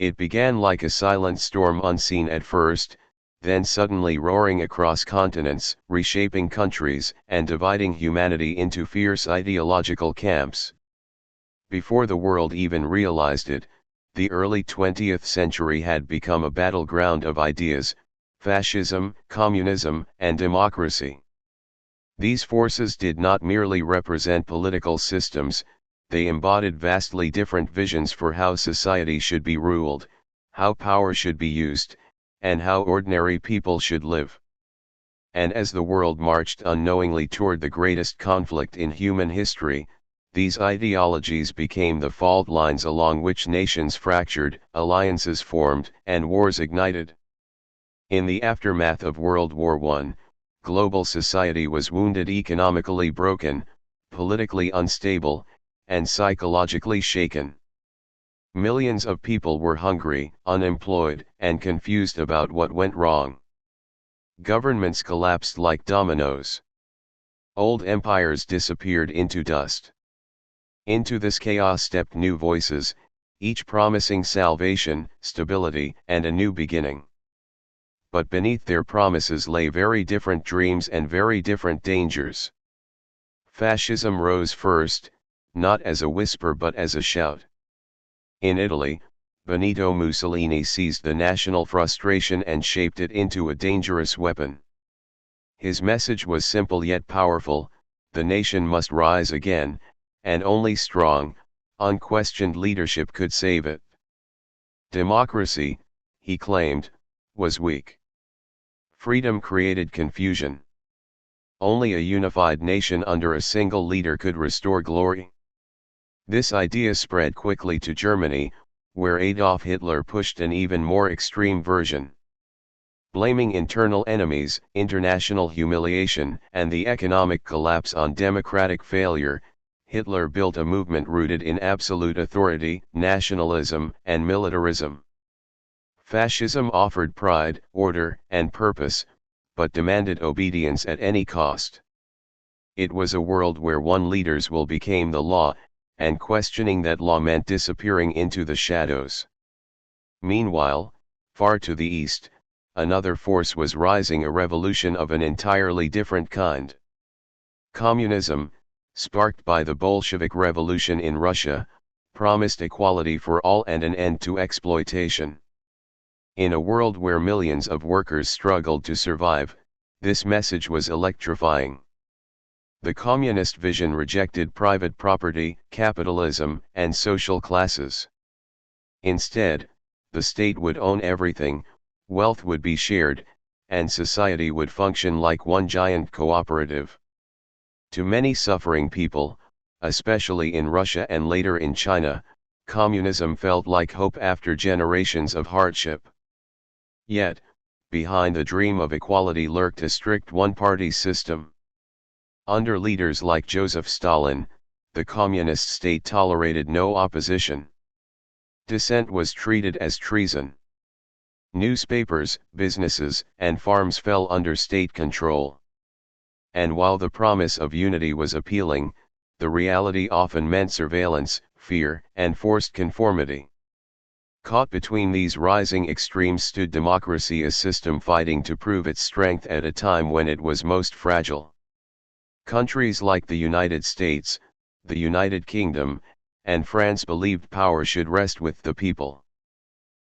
It began like a silent storm unseen at first, then suddenly roaring across continents, reshaping countries, and dividing humanity into fierce ideological camps. Before the world even realized it, the early 20th century had become a battleground of ideas: fascism, communism, and democracy. These forces did not merely represent political systems, they embodied vastly different visions for how society should be ruled, how power should be used, and how ordinary people should live. And as the world marched unknowingly toward the greatest conflict in human history, these ideologies became the fault lines along which nations fractured, alliances formed, and wars ignited. In the aftermath of World War I, global society was wounded, economically broken, politically unstable, and psychologically shaken. Millions of people were hungry, unemployed, and confused about what went wrong. Governments collapsed like dominoes. Old empires disappeared into dust. Into this chaos stepped new voices, each promising salvation, stability, and a new beginning. But beneath their promises lay very different dreams and very different dangers. Fascism rose first, not as a whisper but as a shout. In Italy, Benito Mussolini seized the national frustration and shaped it into a dangerous weapon. His message was simple yet powerful: the nation must rise again, and only strong, unquestioned leadership could save it. Democracy, he claimed, was weak. Freedom created confusion. Only a unified nation under a single leader could restore glory. This idea spread quickly to Germany, where Adolf Hitler pushed an even more extreme version. Blaming internal enemies, international humiliation, and the economic collapse on democratic failure, Hitler built a movement rooted in absolute authority, nationalism, and militarism. Fascism offered pride, order, and purpose, but demanded obedience at any cost. It was a world where one leader's will became the law, and questioning that law meant disappearing into the shadows. Meanwhile, far to the east, another force was rising, a revolution of an entirely different kind. Communism, sparked by the Bolshevik Revolution in Russia, promised equality for all and an end to exploitation. In a world where millions of workers struggled to survive, this message was electrifying. The communist vision rejected private property, capitalism, and social classes. Instead, the state would own everything, wealth would be shared, and society would function like one giant cooperative. To many suffering people, especially in Russia and later in China, communism felt like hope after generations of hardship. Yet, behind the dream of equality lurked a strict one-party system. Under leaders like Joseph Stalin, the communist state tolerated no opposition. Dissent was treated as treason. Newspapers, businesses, and farms fell under state control. And while the promise of unity was appealing, the reality often meant surveillance, fear, and forced conformity. Caught between these rising extremes stood democracy, a system fighting to prove its strength at a time when it was most fragile. Countries like the United States, the United Kingdom, and France believed power should rest with the people.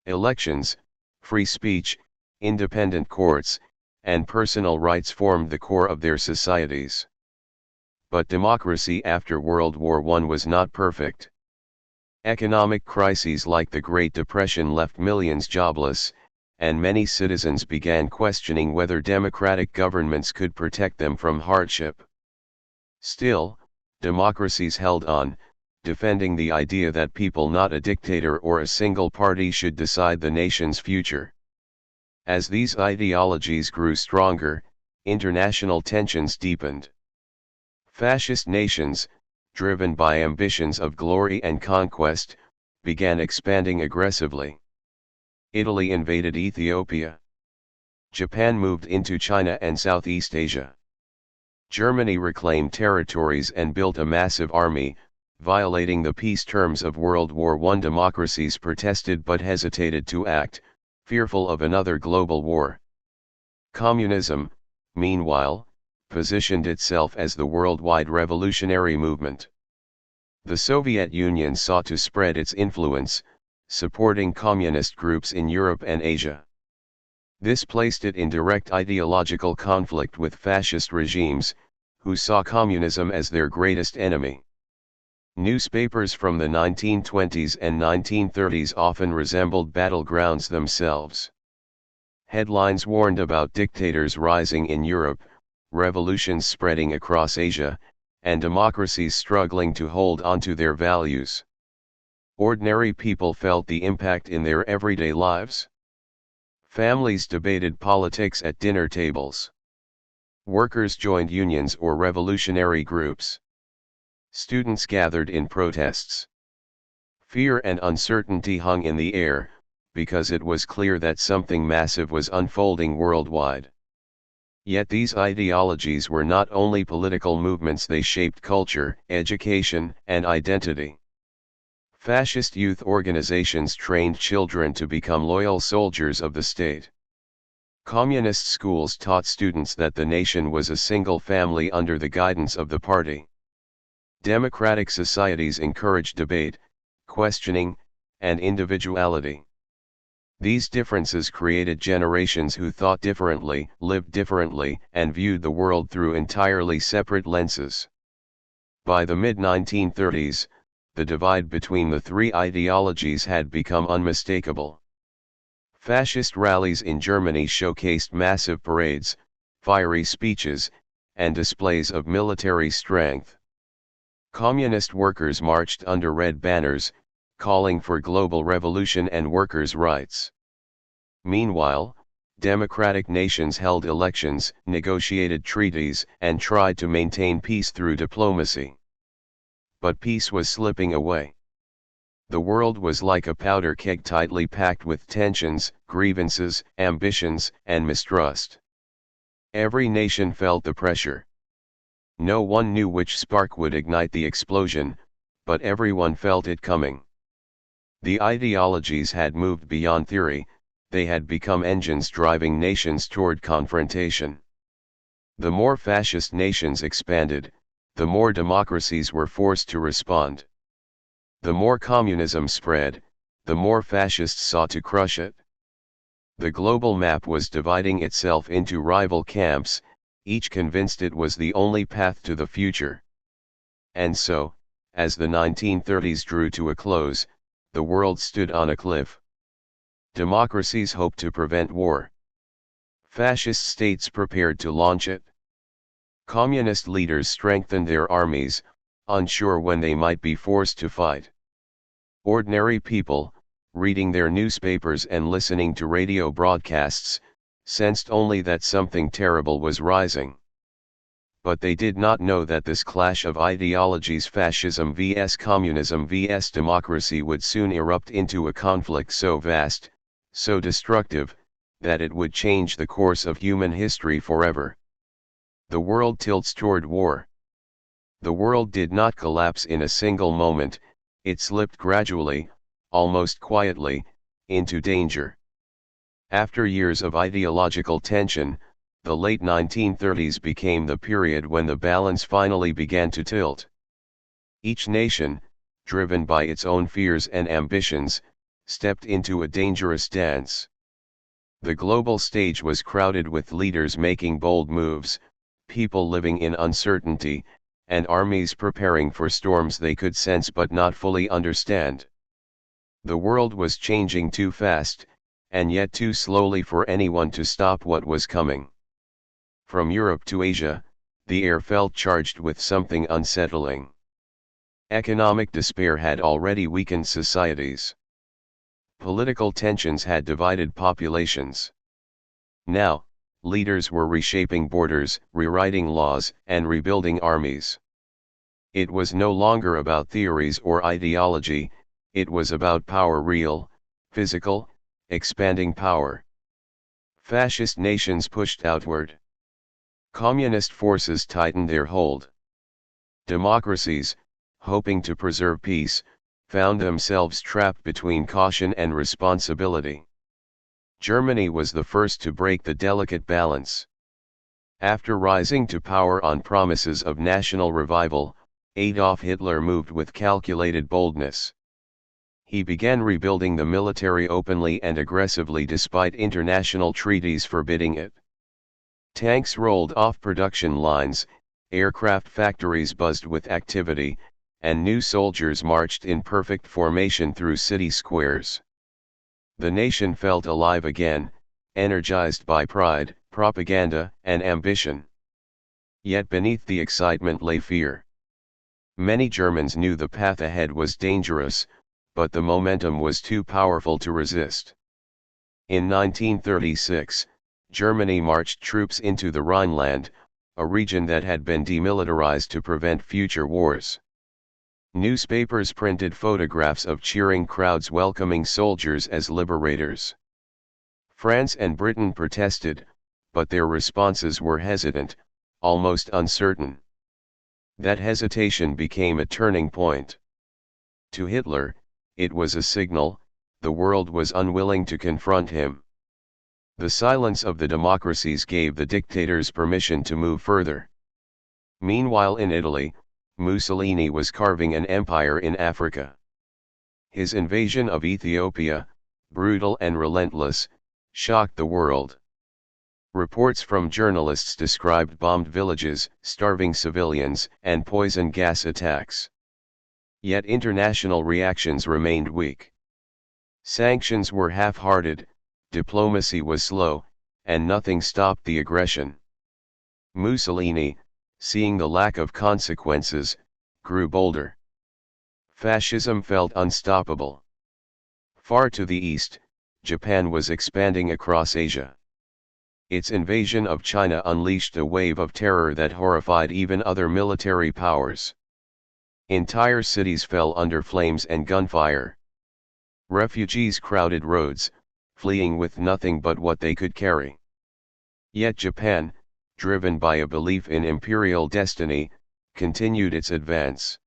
Elections, free speech, independent courts, and personal rights formed the core of their societies. But democracy after World War I was not perfect. Economic crises like the Great Depression left millions jobless, and many citizens began questioning whether democratic governments could protect them from hardship. Still, democracies held on, defending the idea that people, not a dictator or a single party, should decide the nation's future. As these ideologies grew stronger, international tensions deepened. Fascist nations, driven by ambitions of glory and conquest, began expanding aggressively. Italy invaded Ethiopia. Japan moved into China and Southeast Asia. Germany reclaimed territories and built a massive army, violating the peace terms of World War I. Democracies protested but hesitated to act, fearful of another global war. Communism, meanwhile, positioned itself as the worldwide revolutionary movement. The Soviet Union sought to spread its influence, supporting communist groups in Europe and Asia. This placed it in direct ideological conflict with fascist regimes, who saw communism as their greatest enemy. Newspapers from the 1920s and 1930s often resembled battlegrounds themselves. Headlines warned about dictators rising in Europe, revolutions spreading across Asia, and democracies struggling to hold onto their values. Ordinary people felt the impact in their everyday lives. Families debated politics at dinner tables. Workers joined unions or revolutionary groups. Students gathered in protests. Fear and uncertainty hung in the air, because it was clear that something massive was unfolding worldwide. Yet these ideologies were not only political movements, they shaped culture, education, and identity. Fascist youth organizations trained children to become loyal soldiers of the state. Communist schools taught students that the nation was a single family under the guidance of the party. Democratic societies encouraged debate, questioning, and individuality. These differences created generations who thought differently, lived differently, and viewed the world through entirely separate lenses. By the mid-1930s, the divide between the three ideologies had become unmistakable. Fascist rallies in Germany showcased massive parades, fiery speeches, and displays of military strength. Communist workers marched under red banners, calling for global revolution and workers' rights. Meanwhile, democratic nations held elections, negotiated treaties, and tried to maintain peace through diplomacy. But peace was slipping away. The world was like a powder keg tightly packed with tensions, grievances, ambitions, and mistrust. Every nation felt the pressure. No one knew which spark would ignite the explosion, but everyone felt it coming. The ideologies had moved beyond theory, they had become engines driving nations toward confrontation. The more fascist nations expanded, the more democracies were forced to respond. The more communism spread, the more fascists sought to crush it. The global map was dividing itself into rival camps, each convinced it was the only path to the future. And so, as the 1930s drew to a close, the world stood on a cliff. Democracies hoped to prevent war. Fascist states prepared to launch it. Communist leaders strengthened their armies, unsure when they might be forced to fight. Ordinary people, reading their newspapers and listening to radio broadcasts, sensed only that something terrible was rising. But they did not know that this clash of ideologies, fascism vs communism vs democracy, would soon erupt into a conflict so vast, so destructive, that it would change the course of human history forever. The world tilts toward war. The world did not collapse in a single moment, it slipped gradually, almost quietly, into danger. After years of ideological tension, the late 1930s became the period when the balance finally began to tilt. Each nation, driven by its own fears and ambitions, stepped into a dangerous dance. The global stage was crowded with leaders making bold moves, people living in uncertainty, and armies preparing for storms they could sense but not fully understand. The world was changing too fast, and yet too slowly for anyone to stop what was coming. From Europe to Asia, the air felt charged with something unsettling. Economic despair had already weakened societies. Political tensions had divided populations. Now, leaders were reshaping borders, rewriting laws, and rebuilding armies. It was no longer about theories or ideology, it was about power, real, physical, expanding power. Fascist nations pushed outward. Communist forces tightened their hold. Democracies, hoping to preserve peace, found themselves trapped between caution and responsibility. Germany was the first to break the delicate balance. After rising to power on promises of national revival, Adolf Hitler moved with calculated boldness. He began rebuilding the military openly and aggressively despite international treaties forbidding it. Tanks rolled off production lines, aircraft factories buzzed with activity, and new soldiers marched in perfect formation through city squares. The nation felt alive again, energized by pride, propaganda, and ambition. Yet beneath the excitement lay fear. Many Germans knew the path ahead was dangerous, but the momentum was too powerful to resist. In 1936, Germany marched troops into the Rhineland, a region that had been demilitarized to prevent future wars. Newspapers printed photographs of cheering crowds welcoming soldiers as liberators. France and Britain protested, but their responses were hesitant, almost uncertain. That hesitation became a turning point. To Hitler, it was a signal, the world was unwilling to confront him. The silence of the democracies gave the dictators permission to move further. Meanwhile in Italy, Mussolini was carving an empire in Africa. His invasion of Ethiopia, brutal and relentless, shocked the world. Reports from journalists described bombed villages, starving civilians, and poison gas attacks. Yet international reactions remained weak. Sanctions were half-hearted, diplomacy was slow, and nothing stopped the aggression. Mussolini, seeing the lack of consequences, grew bolder. Fascism felt unstoppable. Far to the east, Japan was expanding across Asia. Its invasion of China unleashed a wave of terror that horrified even other military powers. Entire cities fell under flames and gunfire. Refugees crowded roads, fleeing with nothing but what they could carry. Yet Japan, driven by a belief in imperial destiny, continued its advance.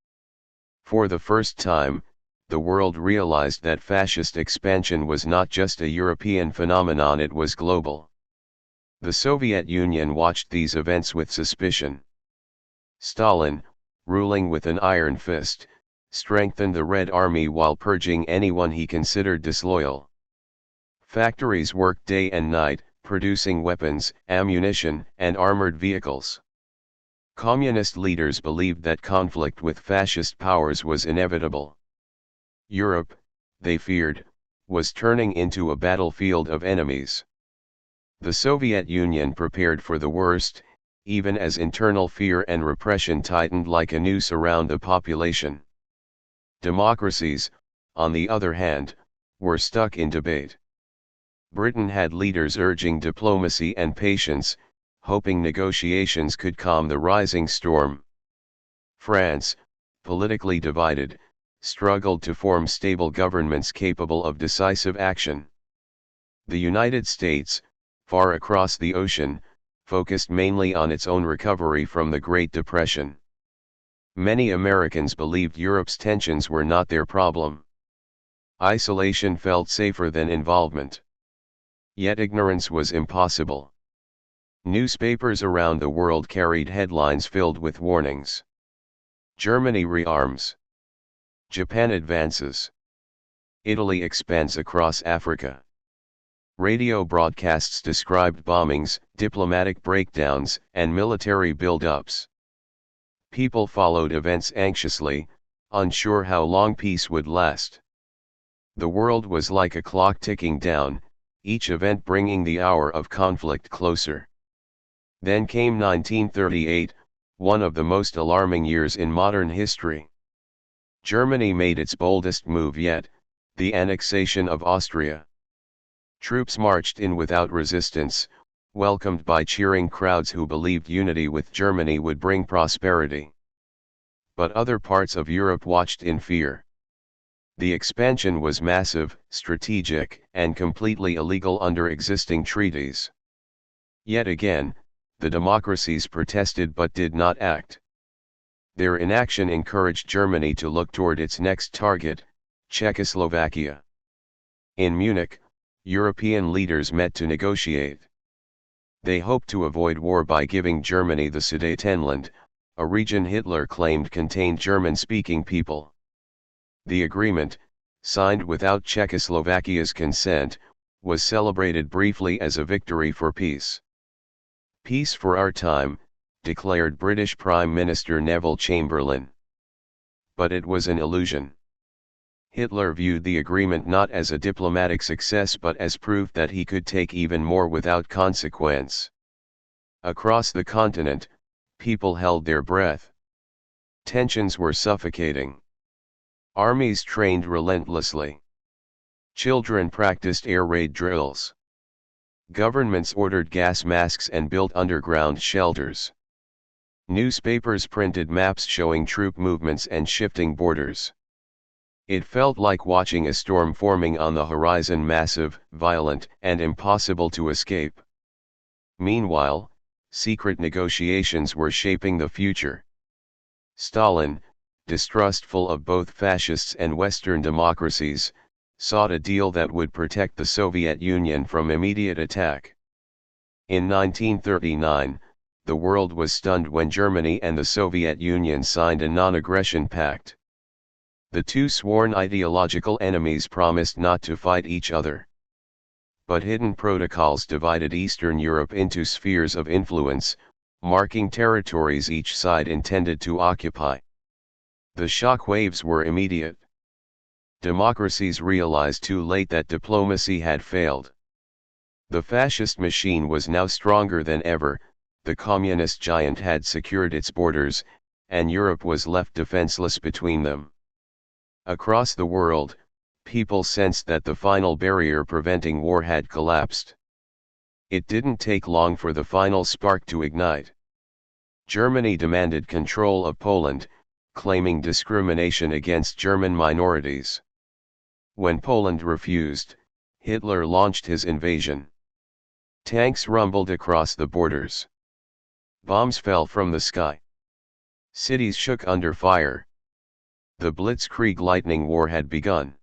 For the first time, the world realized that fascist expansion was not just a European phenomenon, it was global. The Soviet Union watched these events with suspicion. Stalin, ruling with an iron fist, strengthened the Red Army while purging anyone he considered disloyal. Factories worked day and night, producing weapons, ammunition, and armored vehicles. Communist leaders believed that conflict with fascist powers was inevitable. Europe, they feared, was turning into a battlefield of enemies. The Soviet Union prepared for the worst, even as internal fear and repression tightened like a noose around the population. Democracies, on the other hand, were stuck in debate. Britain had leaders urging diplomacy and patience, hoping negotiations could calm the rising storm. France, politically divided, struggled to form stable governments capable of decisive action. The United States, far across the ocean, focused mainly on its own recovery from the Great Depression. Many Americans believed Europe's tensions were not their problem. Isolation felt safer than involvement. Yet ignorance was impossible. Newspapers around the world carried headlines filled with warnings. Germany rearms. Japan advances. Italy expands across Africa. Radio broadcasts described bombings, diplomatic breakdowns, and military build-ups. People followed events anxiously, unsure how long peace would last. The world was like a clock ticking down, each event bringing the hour of conflict closer. Then came 1938, one of the most alarming years in modern history. Germany made its boldest move yet, the annexation of Austria. Troops marched in without resistance, welcomed by cheering crowds who believed unity with Germany would bring prosperity. But other parts of Europe watched in fear. The expansion was massive, strategic, and completely illegal under existing treaties. Yet again, the democracies protested but did not act. Their inaction encouraged Germany to look toward its next target, Czechoslovakia. In Munich, European leaders met to negotiate. They hoped to avoid war by giving Germany the Sudetenland, a region Hitler claimed contained German-speaking people. The agreement, signed without Czechoslovakia's consent, was celebrated briefly as a victory for peace. "Peace for our time," declared British Prime Minister Neville Chamberlain. But it was an illusion. Hitler viewed the agreement not as a diplomatic success but as proof that he could take even more without consequence. Across the continent, people held their breath. Tensions were suffocating. Armies trained relentlessly. Children practiced air raid drills. Governments ordered gas masks and built underground shelters. Newspapers printed maps showing troop movements and shifting borders. It felt like watching a storm forming on the horizon, massive, violent, and impossible to escape. Meanwhile, secret negotiations were shaping the future. Stalin, distrustful of both fascists and Western democracies, sought a deal that would protect the Soviet Union from immediate attack. In 1939, the world was stunned when Germany and the Soviet Union signed a non-aggression pact. The two sworn ideological enemies promised not to fight each other. But hidden protocols divided Eastern Europe into spheres of influence, marking territories each side intended to occupy. The shock waves were immediate. Democracies realized too late that diplomacy had failed. The fascist machine was now stronger than ever, the communist giant had secured its borders, and Europe was left defenseless between them. Across the world, people sensed that the final barrier preventing war had collapsed. It didn't take long for the final spark to ignite. Germany demanded control of Poland, claiming discrimination against German minorities. When Poland refused, Hitler launched his invasion. Tanks rumbled across the borders. Bombs fell from the sky. Cities shook under fire. The Blitzkrieg lightning war had begun.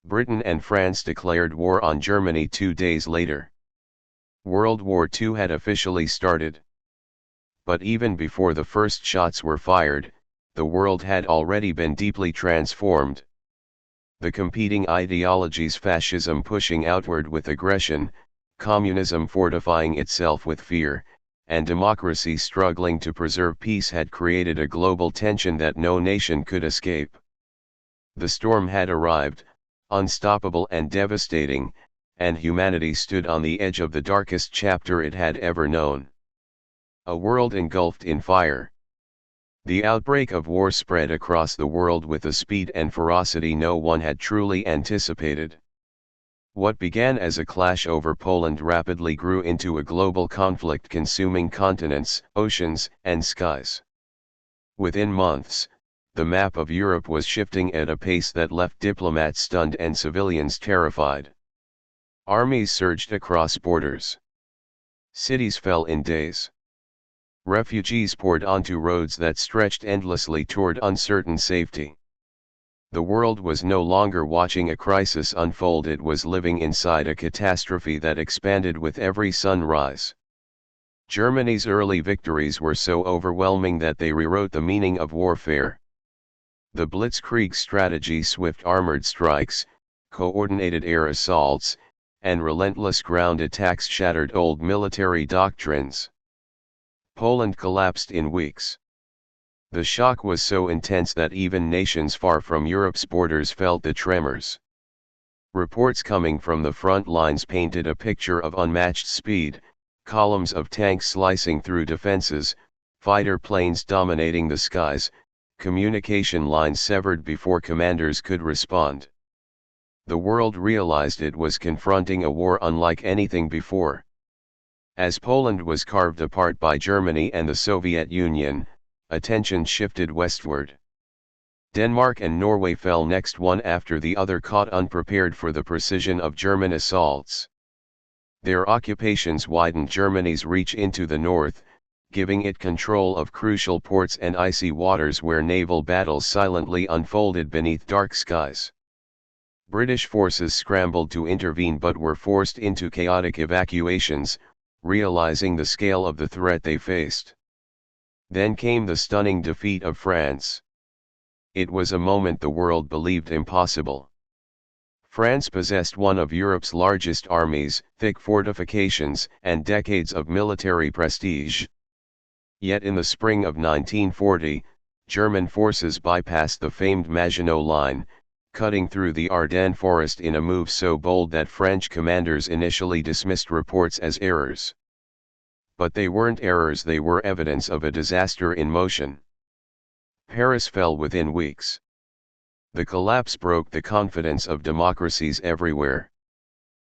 Britain and France declared war on Germany 2 days later. World War II had officially started. But even before the first shots were fired, the world had already been deeply transformed. The competing ideologies, fascism pushing outward with aggression, communism fortifying itself with fear, and democracy struggling to preserve peace, had created a global tension that no nation could escape. The storm had arrived, unstoppable and devastating, and humanity stood on the edge of the darkest chapter it had ever known. A world engulfed in fire. The outbreak of war spread across the world with a speed and ferocity no one had truly anticipated. What began as a clash over Poland rapidly grew into a global conflict consuming continents, oceans, and skies. Within months, the map of Europe was shifting at a pace that left diplomats stunned and civilians terrified. Armies surged across borders. Cities fell in days. Refugees poured onto roads that stretched endlessly toward uncertain safety. The world was no longer watching a crisis unfold, it was living inside a catastrophe that expanded with every sunrise. Germany's early victories were so overwhelming that they rewrote the meaning of warfare. The Blitzkrieg strategy, swift armored strikes, coordinated air assaults, and relentless ground attacks shattered old military doctrines. Poland collapsed in weeks. The shock was so intense that even nations far from Europe's borders felt the tremors. Reports coming from the front lines painted a picture of unmatched speed, columns of tanks slicing through defenses, fighter planes dominating the skies, communication lines severed before commanders could respond. The world realized it was confronting a war unlike anything before. As Poland was carved apart by Germany and the Soviet Union, attention shifted westward. Denmark and Norway fell next, one after the other, caught unprepared for the precision of German assaults. Their occupations widened Germany's reach into the north, giving it control of crucial ports and icy waters where naval battles silently unfolded beneath dark skies. British forces scrambled to intervene but were forced into chaotic evacuations, realizing the scale of the threat they faced. Then came the stunning defeat of France. It was a moment the world believed impossible. France possessed one of Europe's largest armies, thick fortifications, and decades of military prestige. Yet in the spring of 1940, German forces bypassed the famed Maginot Line, cutting through the Ardennes forest in a move so bold that French commanders initially dismissed reports as errors. But they weren't errors, they were evidence of a disaster in motion. Paris fell within weeks. The collapse broke the confidence of democracies everywhere.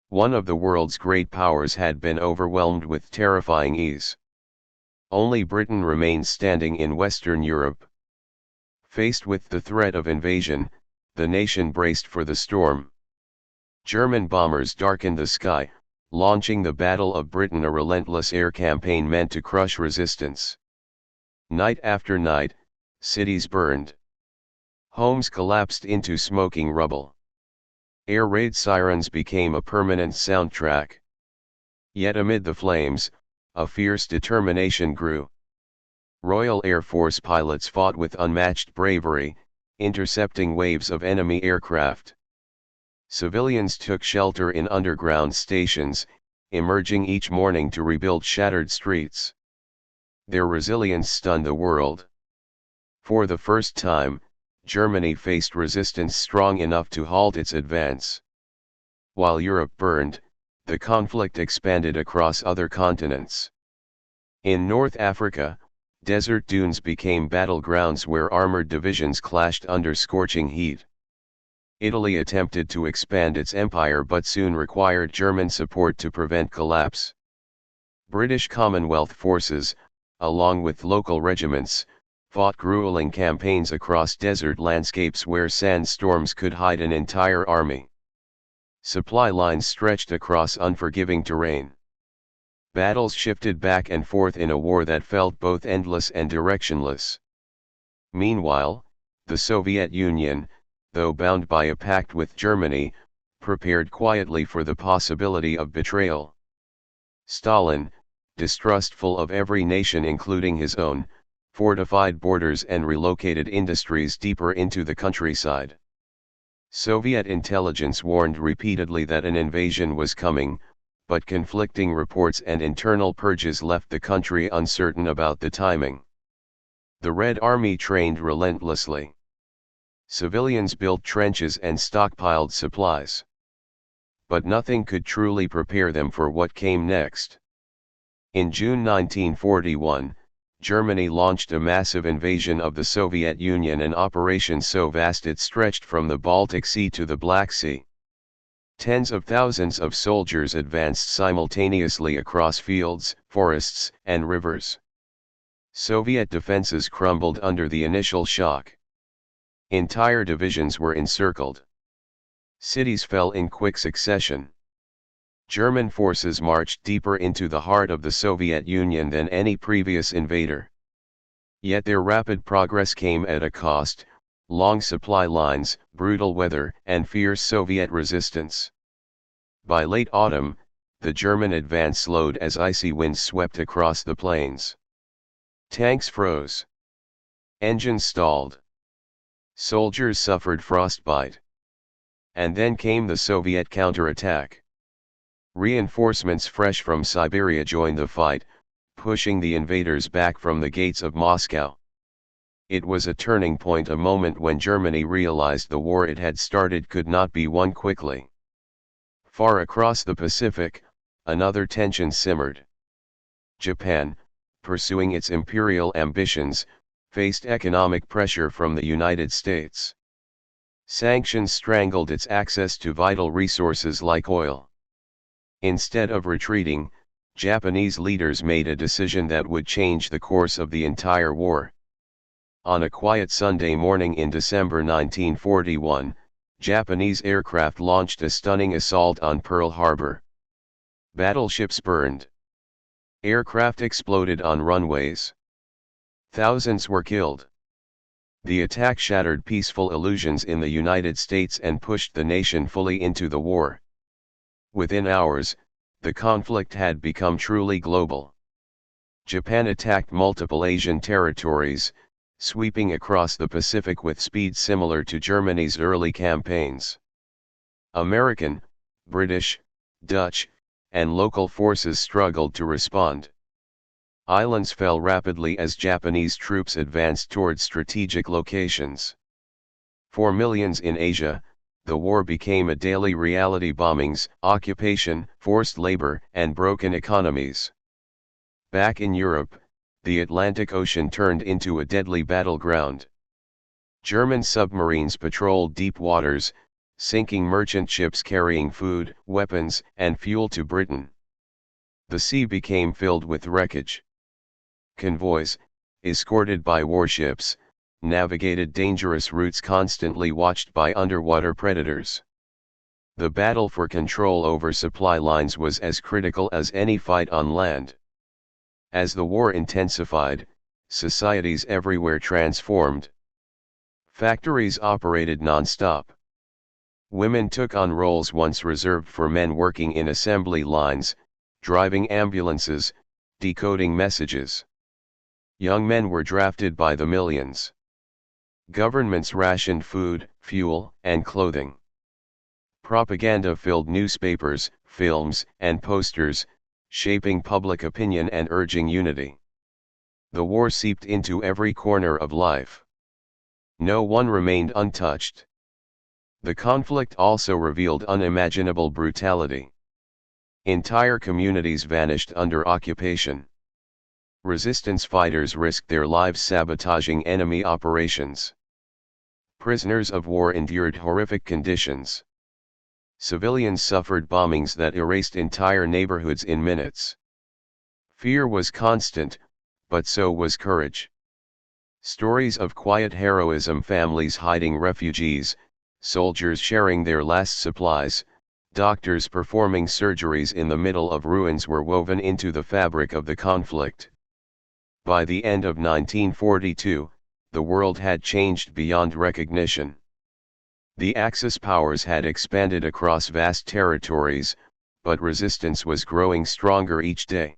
One of the world's great powers had been overwhelmed with terrifying ease. Only Britain remained standing in Western Europe. Faced with the threat of invasion, the nation braced for the storm. German bombers darkened the sky, launching the Battle of Britain, a relentless air campaign meant to crush resistance. Night after night, cities burned. Homes collapsed into smoking rubble. Air raid sirens became a permanent soundtrack. Yet amid the flames, a fierce determination grew. Royal Air Force pilots fought with unmatched bravery, intercepting waves of enemy aircraft. Civilians took shelter in underground stations, emerging each morning to rebuild shattered streets. Their resilience stunned the world. For the first time, Germany faced resistance strong enough to halt its advance. While Europe burned, the conflict expanded across other continents. In North Africa, desert dunes became battlegrounds where armored divisions clashed under scorching heat. Italy attempted to expand its empire but soon required German support to prevent collapse. British Commonwealth forces, along with local regiments, fought grueling campaigns across desert landscapes where sandstorms could hide an entire army. Supply lines stretched across unforgiving terrain. Battles shifted back and forth in a war that felt both endless and directionless. Meanwhile, the Soviet Union, though bound by a pact with Germany, prepared quietly for the possibility of betrayal. Stalin, distrustful of every nation including his own, fortified borders and relocated industries deeper into the countryside. Soviet intelligence warned repeatedly that an invasion was coming, but conflicting reports and internal purges left the country uncertain about the timing. The Red Army trained relentlessly. Civilians built trenches and stockpiled supplies. But nothing could truly prepare them for what came next. In June 1941, Germany launched a massive invasion of the Soviet Union, an operation so vast it stretched from the Baltic Sea to the Black Sea. Tens of thousands of soldiers advanced simultaneously across fields, forests, and rivers. Soviet defenses crumbled under the initial shock. Entire divisions were encircled. Cities fell in quick succession. German forces marched deeper into the heart of the Soviet Union than any previous invader. Yet their rapid progress came at a cost: long supply lines, brutal weather, and fierce Soviet resistance. By late autumn, the German advance slowed as icy winds swept across the plains. Tanks froze. Engines stalled. Soldiers suffered frostbite. And then came the Soviet counterattack. Reinforcements fresh from Siberia joined the fight, pushing the invaders back from the gates of Moscow. It was a turning point, a moment when Germany realized the war it had started could not be won quickly. Far across the Pacific, another tension simmered. Japan, pursuing its imperial ambitions, faced economic pressure from the United States. Sanctions strangled its access to vital resources like oil. Instead of retreating, Japanese leaders made a decision that would change the course of the entire war. On a quiet Sunday morning in December 1941, Japanese aircraft launched a stunning assault on Pearl Harbor. Battleships burned. Aircraft exploded on runways. Thousands were killed. The attack shattered peaceful illusions in the United States and pushed the nation fully into the war. Within hours, the conflict had become truly global. Japan attacked multiple Asian territories, sweeping across the Pacific with speed similar to Germany's early campaigns. American, British, Dutch, and local forces struggled to respond. Islands fell rapidly as Japanese troops advanced toward strategic locations. For millions in Asia, the war became a daily reality: bombings, occupation, forced labor, and broken economies. Back in Europe, the Atlantic Ocean turned into a deadly battleground. German submarines patrolled deep waters, sinking merchant ships carrying food, weapons, and fuel to Britain. The sea became filled with wreckage. Convoys, escorted by warships, navigated dangerous routes constantly watched by underwater predators. The battle for control over supply lines was as critical as any fight on land. As the war intensified, societies everywhere transformed. Factories operated non-stop. Women took on roles once reserved for men, working in assembly lines, driving ambulances, decoding messages. Young men were drafted by the millions. Governments rationed food, fuel, and clothing. Propaganda filled newspapers, films, and posters, shaping public opinion and urging unity. The war seeped into every corner of life. No one remained untouched. The conflict also revealed unimaginable brutality. Entire communities vanished under occupation. Resistance fighters risked their lives sabotaging enemy operations. Prisoners of war endured horrific conditions. Civilians suffered bombings that erased entire neighborhoods in minutes. Fear was constant, but so was courage. Stories of quiet heroism: families hiding refugees, soldiers sharing their last supplies, doctors performing surgeries in the middle of ruins, were woven into the fabric of the conflict. By the end of 1942, the world had changed beyond recognition. The Axis powers had expanded across vast territories, but resistance was growing stronger each day.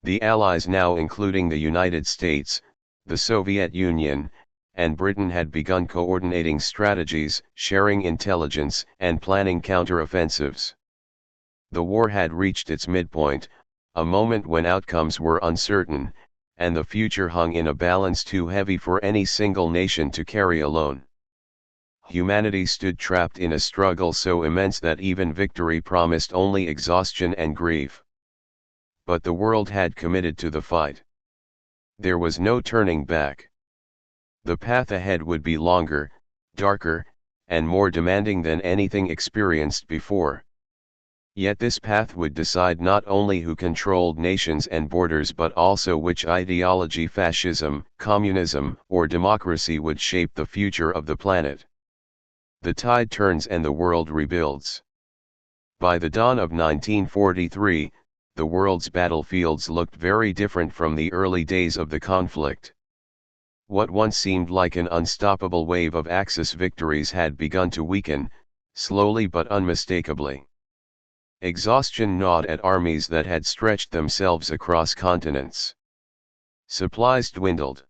The Allies, now including the United States, the Soviet Union, and Britain, had begun coordinating strategies, sharing intelligence, and planning counteroffensives. The war had reached its midpoint, a moment when outcomes were uncertain, and the future hung in a balance too heavy for any single nation to carry alone. Humanity stood trapped in a struggle so immense that even victory promised only exhaustion and grief. But the world had committed to the fight. There was no turning back. The path ahead would be longer, darker, and more demanding than anything experienced before. Yet this path would decide not only who controlled nations and borders, but also which ideology, fascism, communism, or democracy, would shape the future of the planet. The tide turns and the world rebuilds. By the dawn of 1943, the world's battlefields looked very different from the early days of the conflict. What once seemed like an unstoppable wave of Axis victories had begun to weaken, slowly but unmistakably. Exhaustion gnawed at armies that had stretched themselves across continents. Supplies dwindled.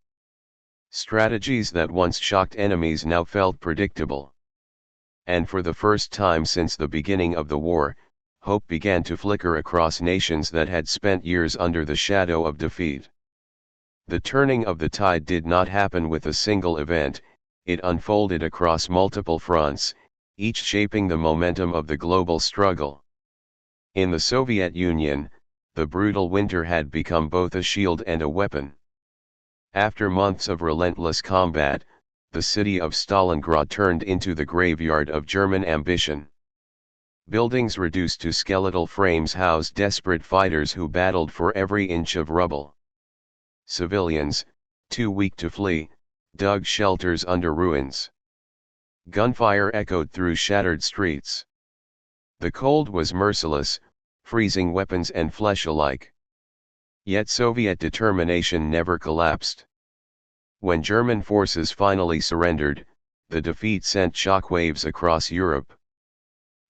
Strategies that once shocked enemies now felt predictable. And for the first time since the beginning of the war, hope began to flicker across nations that had spent years under the shadow of defeat. The turning of the tide did not happen with a single event; it unfolded across multiple fronts, each shaping the momentum of the global struggle. In the Soviet Union, the brutal winter had become both a shield and a weapon. After months of relentless combat, the city of Stalingrad turned into the graveyard of German ambition. Buildings reduced to skeletal frames housed desperate fighters who battled for every inch of rubble. Civilians, too weak to flee, dug shelters under ruins. Gunfire echoed through shattered streets. The cold was merciless, freezing weapons and flesh alike. Yet Soviet determination never collapsed. When German forces finally surrendered, the defeat sent shockwaves across Europe.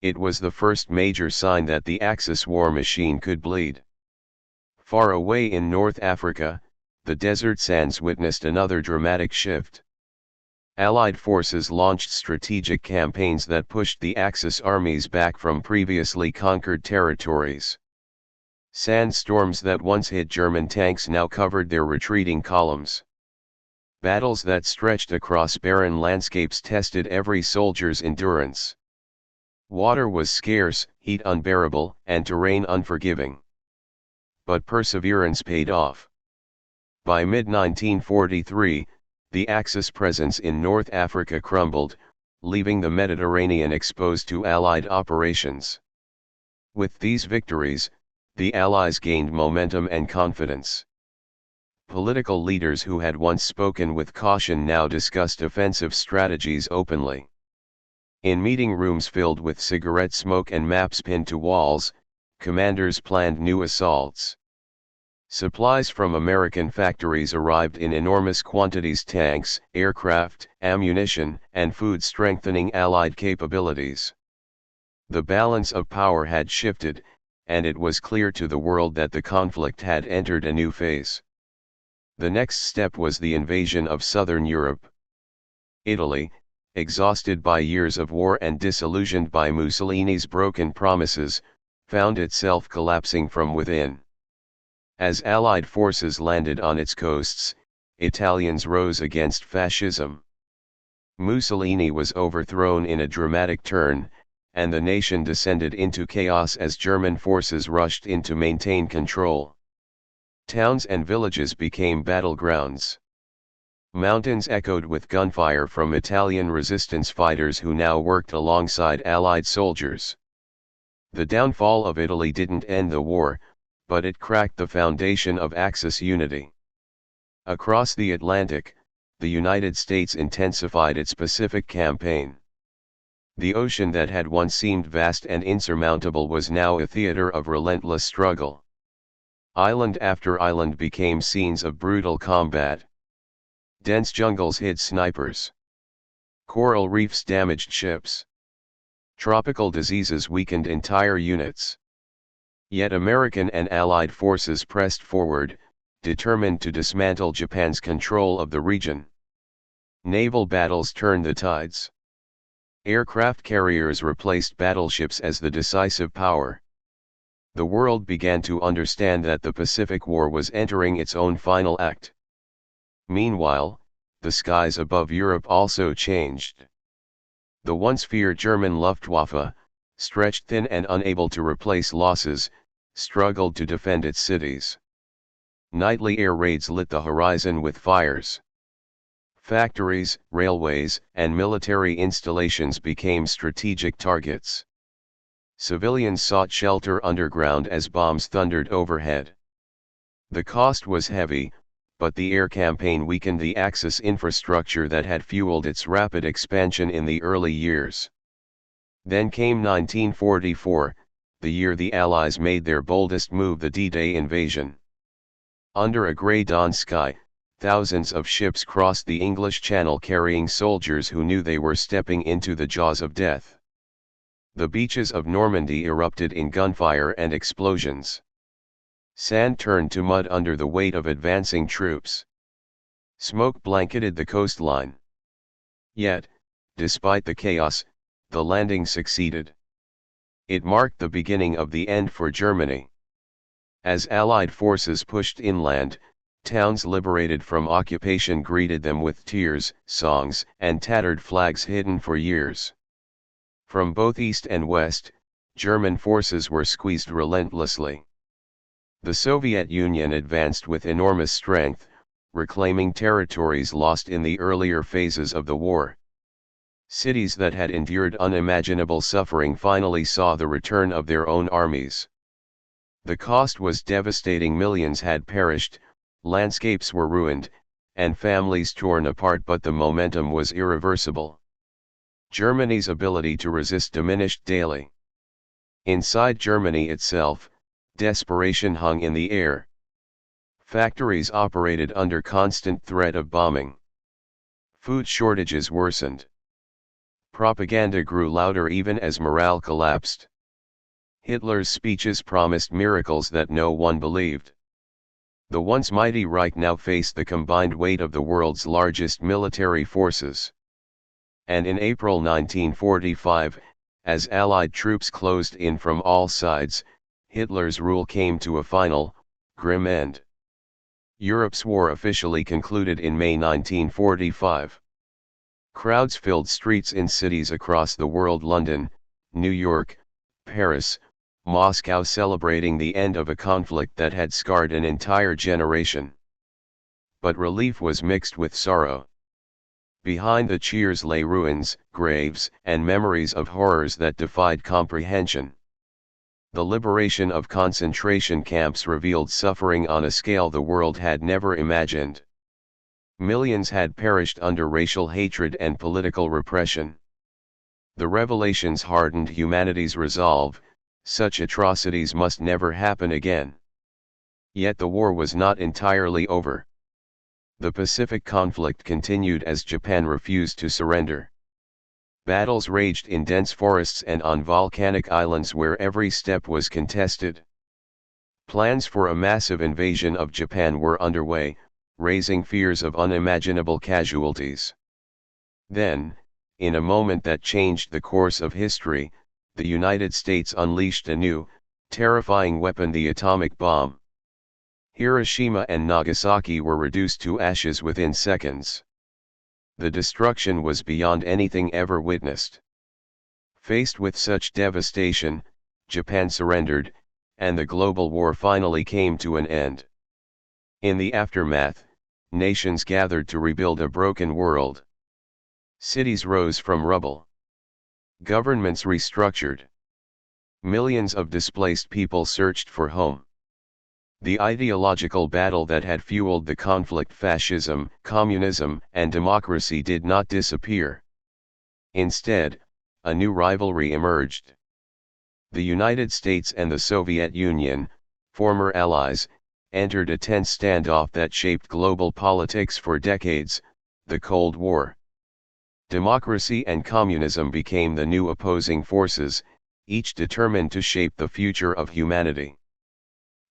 It was the first major sign that the Axis war machine could bleed. Far away in North Africa, the desert sands witnessed another dramatic shift. Allied forces launched strategic campaigns that pushed the Axis armies back from previously conquered territories. Sandstorms that once hit German tanks now covered their retreating columns. Battles that stretched across barren landscapes tested every soldier's endurance. Water was scarce, heat unbearable, and terrain unforgiving. But perseverance paid off. By mid-1943, the Axis presence in North Africa crumbled, leaving the Mediterranean exposed to Allied operations. With these victories, the Allies gained momentum and confidence. Political leaders who had once spoken with caution now discussed offensive strategies openly. In meeting rooms filled with cigarette smoke and maps pinned to walls, commanders planned new assaults. Supplies from American factories arrived in enormous quantities: tanks, aircraft, ammunition, and food, strengthening Allied capabilities. The balance of power had shifted, and it was clear to the world that the conflict had entered a new phase. The next step was the invasion of southern Europe. Italy, exhausted by years of war and disillusioned by Mussolini's broken promises, found itself collapsing from within. As Allied forces landed on its coasts, Italians rose against fascism. Mussolini was overthrown in a dramatic turn, and the nation descended into chaos as German forces rushed in to maintain control. Towns and villages became battlegrounds. Mountains echoed with gunfire from Italian resistance fighters who now worked alongside Allied soldiers. The downfall of Italy didn't end the war, but it cracked the foundation of Axis unity. Across the Atlantic, the United States intensified its Pacific campaign. The ocean that had once seemed vast and insurmountable was now a theater of relentless struggle. Island after island became scenes of brutal combat. Dense jungles hid snipers. Coral reefs damaged ships. Tropical diseases weakened entire units. Yet American and Allied forces pressed forward, determined to dismantle Japan's control of the region. Naval battles turned the tides. Aircraft carriers replaced battleships as the decisive power. The world began to understand that the Pacific War was entering its own final act. Meanwhile, the skies above Europe also changed. The once feared German Luftwaffe, stretched thin and unable to replace losses, struggled to defend its cities. Nightly air raids lit the horizon with fires. Factories, railways, and military installations became strategic targets. Civilians sought shelter underground as bombs thundered overhead. The cost was heavy, but the air campaign weakened the Axis infrastructure that had fueled its rapid expansion in the early years. Then came 1944, the year the Allies made their boldest move: the D-Day invasion. Under a grey dawn sky, thousands of ships crossed the English Channel carrying soldiers who knew they were stepping into the jaws of death. The beaches of Normandy erupted in gunfire and explosions. Sand turned to mud under the weight of advancing troops. Smoke blanketed the coastline. Yet, despite the chaos, the landing succeeded. It marked the beginning of the end for Germany. As Allied forces pushed inland, towns liberated from occupation greeted them with tears, songs, and tattered flags hidden for years. From both east and west, German forces were squeezed relentlessly. The Soviet Union advanced with enormous strength, reclaiming territories lost in the earlier phases of the war. Cities that had endured unimaginable suffering finally saw the return of their own armies. The cost was devastating: millions had perished, landscapes were ruined, and families torn apart, but the momentum was irreversible. Germany's ability to resist diminished daily. Inside Germany itself, desperation hung in the air. Factories operated under constant threat of bombing. Food shortages worsened. Propaganda grew louder even as morale collapsed. Hitler's speeches promised miracles that no one believed. The once mighty Reich now faced the combined weight of the world's largest military forces. And in April 1945, as Allied troops closed in from all sides, Hitler's rule came to a final, grim end. Europe's war officially concluded in May 1945. Crowds filled streets in cities across the world: London, New York, Paris, Moscow, celebrating the end of a conflict that had scarred an entire generation. But relief was mixed with sorrow. Behind the cheers lay ruins, graves, and memories of horrors that defied comprehension. The liberation of concentration camps revealed suffering on a scale the world had never imagined. Millions had perished under racial hatred and political repression. The revelations hardened humanity's resolve: such atrocities must never happen again. Yet the war was not entirely over. The Pacific conflict continued as Japan refused to surrender. Battles raged in dense forests and on volcanic islands where every step was contested. Plans for a massive invasion of Japan were underway, raising fears of unimaginable casualties. Then, in a moment that changed the course of history, the United States unleashed a new, terrifying weapon: the atomic bomb. Hiroshima and Nagasaki were reduced to ashes within seconds. The destruction was beyond anything ever witnessed. Faced with such devastation, Japan surrendered, and the global war finally came to an end. In the aftermath, nations gathered to rebuild a broken world. Cities rose from rubble. Governments restructured. Millions of displaced people searched for home. The ideological battle that had fueled the conflict, fascism, communism, and democracy, did not disappear. Instead, a new rivalry emerged. The United States and the Soviet Union, former allies, entered a tense standoff that shaped global politics for decades: the Cold War. Democracy and communism became the new opposing forces, each determined to shape the future of humanity.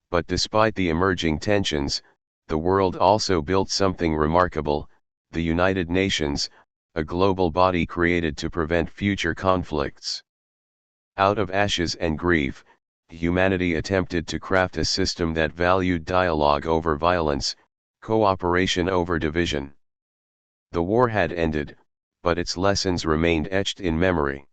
But despite the emerging tensions, the world also built something remarkable: the United Nations, a global body created to prevent future conflicts. Out of ashes and grief, humanity attempted to craft a system that valued dialogue over violence, cooperation over division. The war had ended, but its lessons remained etched in memory.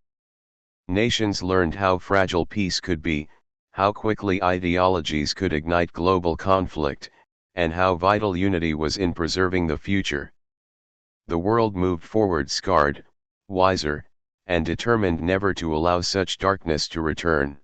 Nations learned how fragile peace could be, how quickly ideologies could ignite global conflict, and how vital unity was in preserving the future. The world moved forward scarred, wiser, and determined never to allow such darkness to return.